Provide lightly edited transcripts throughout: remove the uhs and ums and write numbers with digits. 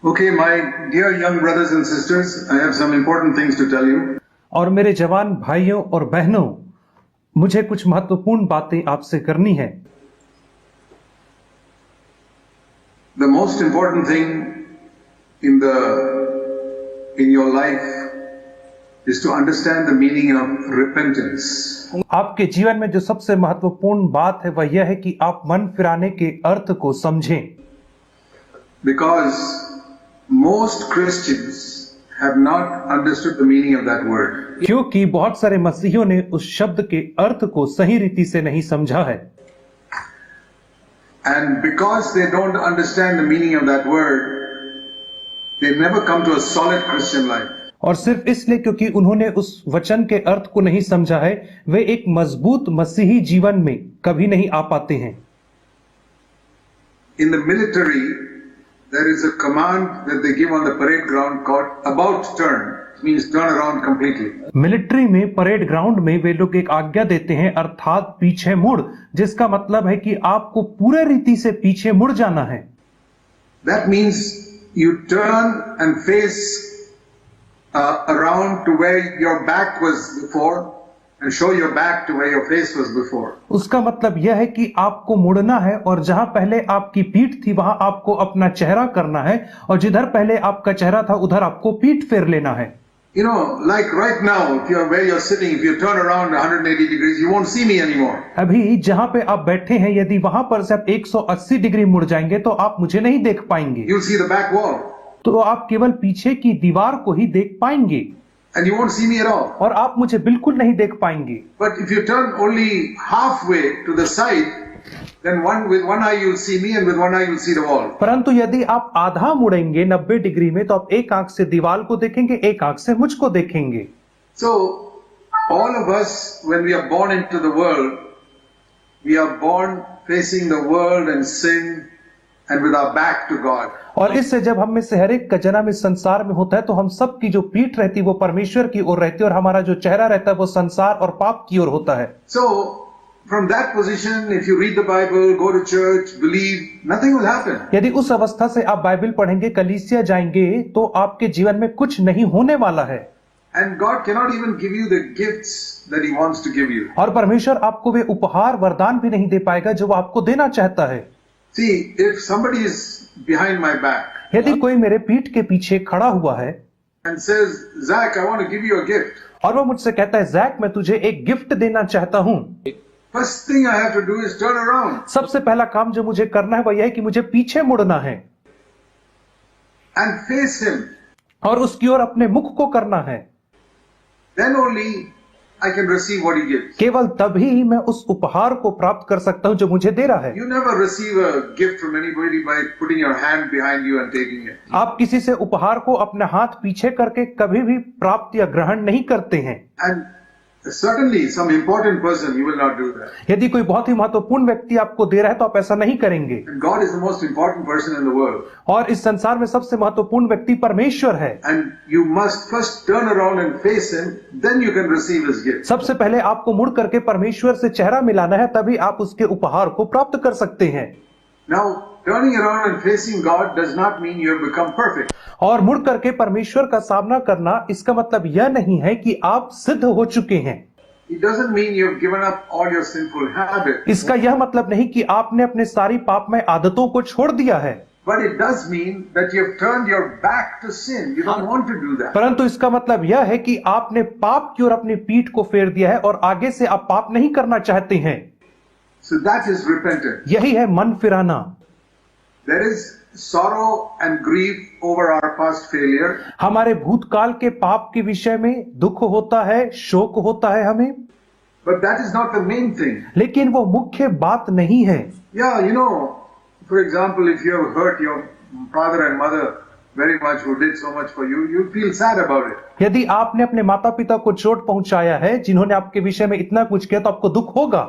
Okay, my dear young brothers and sisters, I have some important things to tell you. और मेरे जवान भाइयों और बहनों, मुझे कुछ महत्वपूर्ण बातें आपसे करनी है। The most important thing in your life is to understand the meaning of repentance. आपके जीवन में जो सबसे महत्वपूर्ण बात है वह यह है कि आप मन फिराने के अर्थ को समझें। Because most Christians have not understood the meaning of that word. क्योंकि बहुत सारे मसीहियों ने उस शब्द के अर्थ को सही रीति से नहीं समझा है। And because they don't understand the meaning of that word, they never come to a solid Christian life. और सिर्फ इसलिए क्योंकि उन्होंने उस वचन के अर्थ को नहीं समझा है, वे एक मजबूत मसीही जीवन में कभी नहीं आ पाते हैं। In the military, there is a command that they give on the parade ground called about turn. It means turn around completely. Military में परेड ग्राउंड में वे लोग एक आज्ञा देते हैं, अर्थात पीछे मुड़, जिसका मतलब है कि आपको पूरे रीति से पीछे मुड़ जाना है। That means you turn and face around to where your back was before and show your back to where your face was before. उसका मतलब यह है कि आपको मुड़ना है और जहां पहले आपकी पीठ थी वहां आपको अपना चेहरा करना है, और जिधर पहले आपका चेहरा था उधर आपको पीठ फेर लेना है। You know, like right now, where you're sitting, if you turn around 180 degrees, you won't see me anymore. अभी जहां पे आप बैठे हैं, यदि वहां पर से आप 180 डिग्री मुड़ जाएंगे तो आप मुझे नहीं देख पाएंगे। You'll see the back wall. तो आप केवल पीछे की दीवार को ही देख पाएंगे। And you won't see me at all. और आप मुझे बिल्कुल नहीं देख पाएंगे। But if you turn only halfway to the side, then with one eye you'll see me and with one eye you'll see the wall. परंतु यदि आप आधा मुड़ेंगे 90 डिग्री में, तो आप एक आंख से दीवार को देखेंगे, एक आंख से मुझको देखेंगे। So all of us, when we are born into the world, we are born facing the world and sin and with our back to God. और इससे जब हम में से हर एक का जन्म इस संसार में होता है तो हम सब की जो पीठ रहती है वो परमेश्वर की ओर रहती है, और हमारा जो चेहरा रहता है वो संसार और पाप की ओर होता है। So from that position, if you read the Bible, go to church, believe, nothing will happen. यदि उस अवस्था से आप बाइबल पढ़ेंगे, कलीसिया जाएंगे, तो आपके जीवन में कुछ नहीं होने वाला है। And God cannot even give you the gifts that He wants to give you. और परमेश्वर आपको वे उपहार वरदान भी नहीं दे पाएगा जो वो आपको देना चाहता है। See, if somebody is behind my back, यदि कोई मेरे पीठ के पीछे खड़ा हुआ है and says, Zach, I want to give you a gift. और वो मुझसे कहता है, जैक मैं तुझे एक गिफ्ट देना चाहता हूं, First thing I have to do is turn around सबसे पहला काम जो मुझे करना है वह यह है कि मुझे पीछे मुड़ना है and face Him. और उसकी ओर अपने मुख को करना है। Then only I can receive what He gives. केवल तभी मैं उस उपहार को प्राप्त कर सकता हूं जो मुझे दे रहा है। You never receive a gift from anybody by putting your hand behind you and taking it. आप किसी से उपहार को अपने हाथ पीछे करके कभी भी प्राप्त या ग्रहण नहीं करते हैं। And certainly some important person, you will not do that. यदि कोई बहुत ही महत्वपूर्ण व्यक्ति आपको दे रहा है तो आप ऐसा नहीं करेंगे। And God is the most important person in the world. और इस संसार में सबसे महत्वपूर्ण व्यक्ति परमेश्वर है। And you must first turn around and face Him, then you can receive His gift. सबसे पहले आपको मुड़ करके परमेश्वर से चेहरा मिलाना है, तभी आप उसके उपहार को प्राप्त कर सकते हैं। Now, turning around and facing God does not mean you have become perfect. और मुड़ करके परमेश्वर का सामना करना, इसका मतलब यह नहीं है कि आप सिद्ध हो चुके हैं। It doesn't mean you have given up all your sinful habits. इसका यह मतलब नहीं कि आपने अपने सारी पापमय आदतों को छोड़ दिया है। But it does mean that you have turned your back to sin. You don't want to do that. परंतु इसका मतलब यह है कि आपने पाप की ओर अपनी पीठ को फेर दिया है और आगे से आप पाप नहीं करना चाहते हैं। So that is repentance. यही है मन फिराना। There is sorrow and grief over our past failure. हमारे भूतकाल के पाप के विषय में दुख होता है, शोक होता है हमें, But that is not the main thing. लेकिन वो मुख्य बात नहीं है। Yeah, you know, for example, if you have hurt your father and mother very much who did so much for you, you feel sad about it. यदि आपने अपने माता पिता को चोट पहुंचाया है, जिन्होंने आपके विषय में इतना कुछ किया, तो आपको दुख होगा।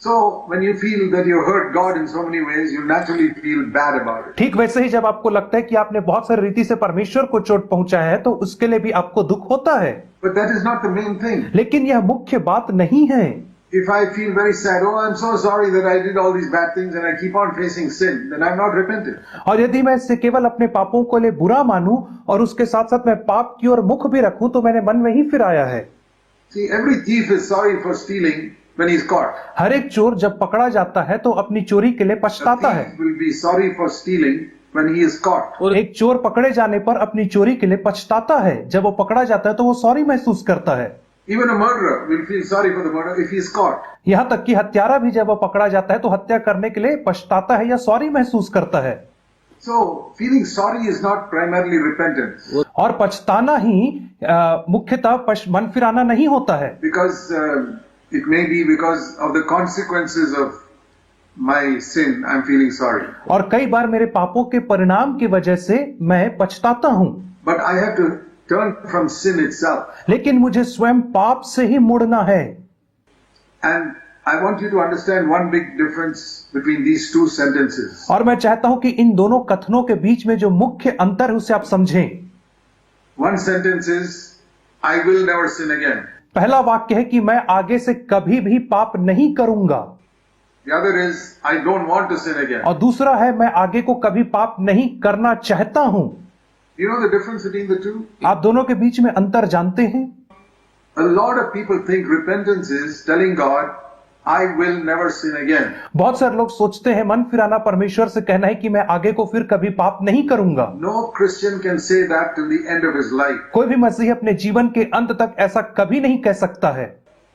So when you feel that you hurt God in so many ways, you naturally feel bad about it. ठीक वैसे ही जब आपको लगता है कि आपने बहुत सारी रीति से परमेश्वर को चोट पहुंचाया है, तो उसके लिए भी आपको दुख होता है। But that is not the main thing. लेकिन यह मुख्य बात नहीं है। If I feel very sad, oh, I'm so sorry that I did all these bad things and I keep on facing sin, then I'm not repented. और यदि मैं इससे केवल अपने पापों को लिए बुरा मानूं और उसके साथ साथ मैं पाप की ओर मुख भी रखूं तो मैंने मन में ही फिराया है। See, every thief is sorry for stealing when he's caught. हर एक चोर जब पकड़ा जाता है तो अपनी चोरी के लिए The पछताता है। thief will be sorry for stealing when he is caught. और एक चोर पकड़े जाने पर अपनी चोरी के लिए पछताता है। जब वो पकड़ा जाता है तो वो सॉरी महसूस करता है। Even a murderer will feel sorry for the murder if he is caught. यहाँ तक कि हत्यारा भी जब वो पकड़ा जाता है तो हत्या करने के लिए पछताता है या सॉरी महसूस करता है। So, feeling sorry is not primarily repentance. और पछताना ही मुख्यतः मन फिराना नहीं होता है। Because it may be because of the consequences of my sin, I'm feeling sorry. और कई बार मेरे पापों के परिणाम की वजह से मैं पछताता हूं। But I have to turn from sin itself. लेकिन मुझे स्वयं पाप से ही मुड़ना है। And I want you to understand one big difference between these two sentences. और मैं चाहता हूं कि इन दोनों कथनों के बीच में जो मुख्य अंतर है उसे आप समझें। One sentence is, I will never sin again. पहला वाक्य है कि मैं आगे से कभी भी पाप नहीं करूंगा। The other is, I don't want to sin again. और दूसरा है मैं आगे को कभी पाप नहीं करना चाहता हूं। You know the difference between the two? आप दोनों के बीच में अंतर जानते हैं? A lot of people think repentance is telling God, I will never sin again. बहुत सारे लोग सोचते हैं मन फिराना परमेश्वर से कहना है कि मैं आगे को फिर कभी पाप नहीं करूंगा। No Christian can say that till the end of his life. कोई भी मसीही अपने जीवन के अंत तक ऐसा कभी नहीं कह सकता है।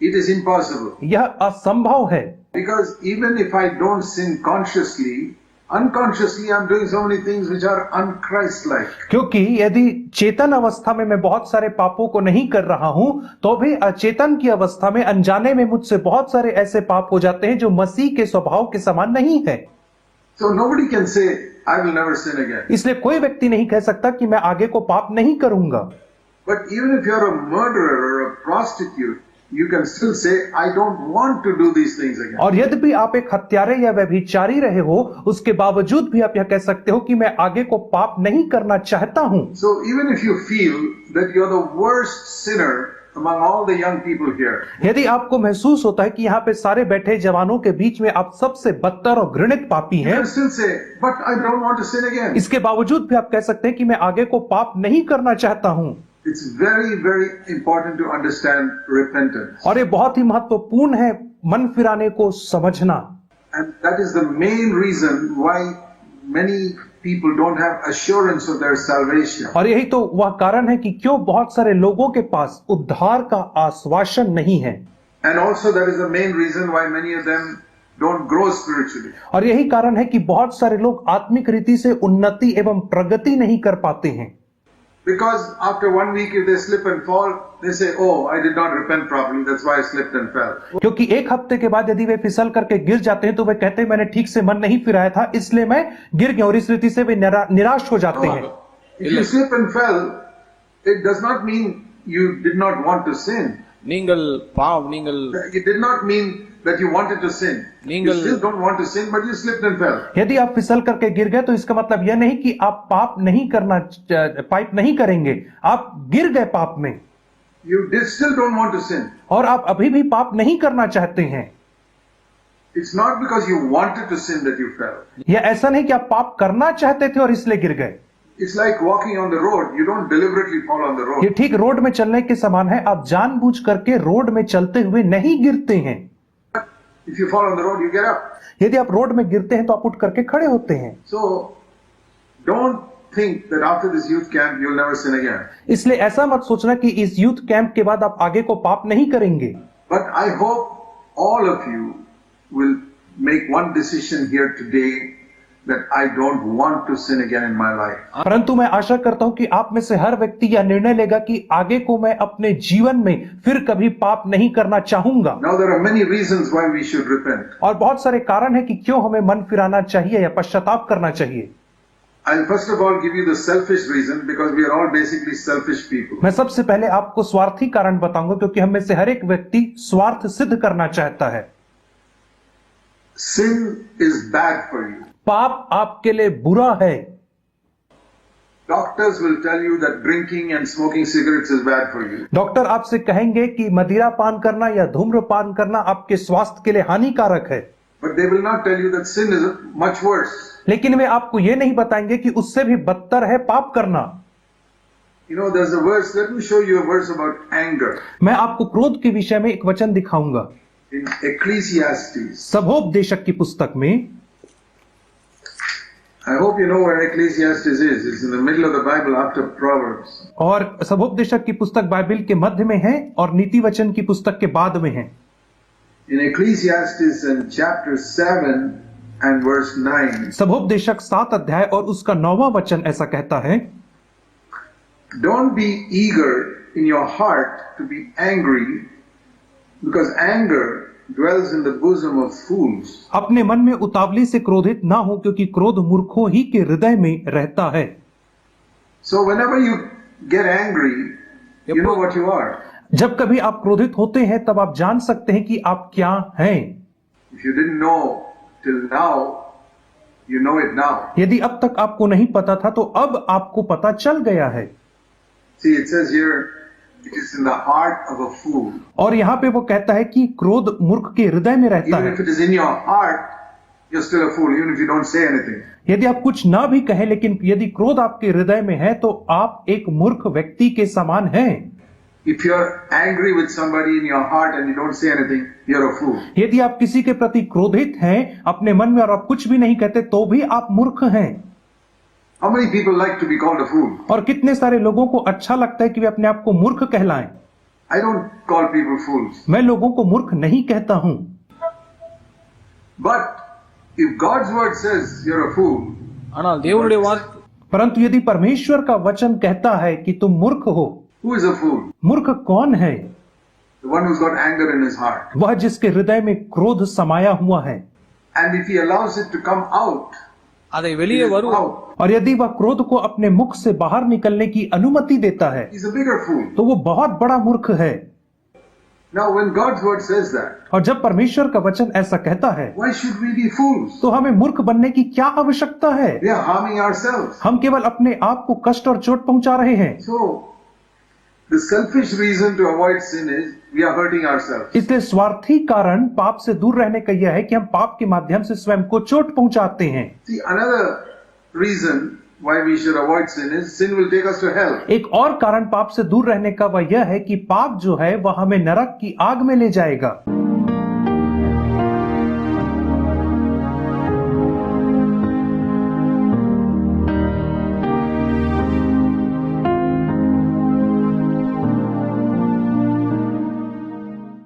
It is impossible. यह असंभव है। Because even if I don't sin consciously, unconsciously I'm doing so many things which are un-Christ-like. क्योंकि यदि चेतन अवस्था में मैं बहुत सारे पापों को नहीं कर रहा हूं तो भी अचेतन की अवस्था में अनजाने में मुझसे बहुत सारे ऐसे पाप हो जाते हैं जो मसीह के स्वभाव के समान नहीं है। So nobody can say, I will never sin again. इसलिए कोई व्यक्ति नहीं कह सकता कि मैं आगे को पाप नहीं करूंगा। But even if you're a murderer or a prostitute, you can still say, I don't want to do these things again. और यद्यपि आप एक हत्यारे या व्यभिचारी रहे हो उसके बावजूद भी आप यह कह सकते हो कि मैं आगे को पाप नहीं करना चाहता हूं। So even if you feel that you're the worst sinner among all the young people here, यदि आपको महसूस होता है कि यहाँ पे सारे बैठे जवानों के बीच में आप सबसे बदतर और घृणित पापी you हैं, can still say, but I don't want to sin again. इसके बावजूद भी आप कह सकते हैं कि मैं आगे को पाप नहीं करना चाहता हूं। It's very, very important to understand repentance. और ये बहुत ही महत्वपूर्ण है मन फिराने को समझना। And that is the main reason why many people don't have assurance of their salvation. और यही तो वह कारण है कि क्यों बहुत सारे लोगों के पास उद्धार का आश्वासन नहीं है। And also that is the main reason why many of them don't grow spiritually. और यही कारण है कि बहुत सारे लोग आत्मिक रीति से उन्नति एवं प्रगति नहीं कर पाते हैं। Because after 1 week if they slip and fall, they say, oh, I did not repent properly, that's why I slipped and fell. क्योंकि एक हफ्ते के बाद यदि वे फिसल करके गिर जाते हैं तो वे कहते हैं मैंने ठीक से मन नहीं फिराया था इसलिए मैं गिर गया, और इस रीति से वे निराश हो जाते हैं। If you slip and fell, it does not mean you did not want to sin. நீங்கள் It did not mean that you wanted to sin. You still don't want to sin, but you slipped and fell. यदि आप फिसल करके गिर गए तो इसका मतलब यह नहीं कि आप पाप नहीं करेंगे, आप गिर गए पाप में। You still don't want to sin. और आप अभी भी पाप नहीं करना चाहते हैं। It's not because you wanted to sin that you fell. यह ऐसा नहीं कि आप पाप करना चाहते थे और इसलिए गिर गए। It's like walking on the road. You don't deliberately fall on the road. ये ठीक रोड में चलने के समान है, आप जानबूझ करके रोड में चलते हुए नहीं गिरते हैं। If you fall on the road, you get up. यदि आप रोड में गिरते हैं तो आप उठ करके खड़े होते हैं। So, don't think that after this youth camp you'll never sin again. इसलिए ऐसा मत सोचना कि इस यूथ कैंप के बाद आप आगे को पाप नहीं करेंगे। But I hope all of you will make one decision here today that I don't want to sin again in my life. परंतु मैं आशा करता हूं कि आप में से हर व्यक्ति यह निर्णय लेगा कि आगे को मैं अपने जीवन में फिर कभी पाप नहीं करना चाहूंगा। Now there are many reasons why we should repent. और बहुत सारे कारण है कि क्यों हमें मन फिराना चाहिए या पश्चाताप करना चाहिए। I'll first of all give you the selfish reason because we are all basically selfish people. मैं सबसे पहले आपको स्वार्थी कारण बताऊंगा क्योंकि हम में से हर एक व्यक्ति स्वार्थ सिद्ध करना चाहता है। Sin is bad for you. पाप आपके लिए बुरा है। Doctors will tell you that drinking and smoking cigarettes is bad for you. Doctor आपसे कहेंगे कि मदिरा पान करना या धूम्रपान करना आपके स्वास्थ्य के लिए हानिकारक है, But they will not tell you that sin is much worse. लेकिन वे आपको ये नहीं बताएंगे कि उससे भी बदतर है पाप करना। You know, there's a verse, let me show you a verse about anger. मैं आपको क्रोध के विषय में एक वचन दिखाऊंगा In Ecclesiastes. सबोपदेशक की पुस्तक में। I hope you know where Ecclesiastes is. It's in the middle of the Bible after Proverbs. और सबोपदेशक की पुस्तक बाइबल के मध्य में है और नीति वचन की पुस्तक के बाद में है। In Ecclesiastes in chapter 7 and verse 9. सबोपदेशक 7 अध्याय और उसका 9वां वचन ऐसा कहता है, Don't be eager in your heart to be angry, because anger dwells in the bosom of fools. अपने मन में उतावली से क्रोधित ना हो, क्योंकि क्रोध मूर्खों ही के हृदय में रहता है। So whenever you get angry, you know what you are. जब कभी आप क्रोधित होते हैं तब आप जान सकते हैं कि आप क्या हैं। If you didn't know till now, you know it now. यदि अब तक आपको नहीं पता था तो अब आपको पता चल गया है। See, it says here, it is in the heart of a fool. और यहाँ पे वो कहता है कि क्रोध मूर्ख के हृदय में रहता Even है। if it is in your heart, you're still a fool, even if you don't say anything. यदि आप कुछ ना भी कहें, लेकिन यदि क्रोध आपके हृदय में है तो आप एक मूर्ख व्यक्ति के समान हैं। If you're angry with somebody in your heart and you don't say anything, you're a fool. यदि आप किसी के प्रति क्रोधित हैं अपने मन में और आप कुछ भी नहीं कहते तो भी आप मूर्ख हैं। How many people like to be called a fool? और कितने सारे लोगों को अच्छा लगता है कि वे अपने आप को मूर्ख कहलाएं। I don't call people fools. मैं लोगों को मूर्ख नहीं कहता हूं, But if God's word says you're a fool, ஆனால் தேவனுடைய வார்த்தை परंतु यदि परमेश्वर का वचन कहता है कि तुम मूर्ख हो, who is a fool? मूर्ख कौन है? The one who's got anger in his heart. वह जिसके हृदय में क्रोध समाया हुआ है। And if he allows it to come out, அதை it வெளியே is வரும் out. और यदि वह क्रोध को अपने मुख से बाहर निकलने की अनुमति देता है He's a bigger fool. तो वो बहुत बड़ा मूर्ख है। Now when God's word says that, और जब परमेश्वर का वचन ऐसा कहता है why should we be fools? तो हमें मूर्ख बनने की क्या आवश्यकता है? We are harming ourselves. हम केवल अपने आप को कष्ट और चोट पहुंचा रहे हैं। So, the selfish reason to avoid sin is we are hurting ourselves. इसलिए स्वार्थी कारण पाप से दूर रहने का यह है कि हम पाप के माध्यम से स्वयं को चोट पहुंचाते हैं। See, another reason why we should avoid sin will take us to hell. एक और कारण पाप से दूर रहने का वह यह है कि पाप जो है वह हमें नरक की आग में ले जाएगा।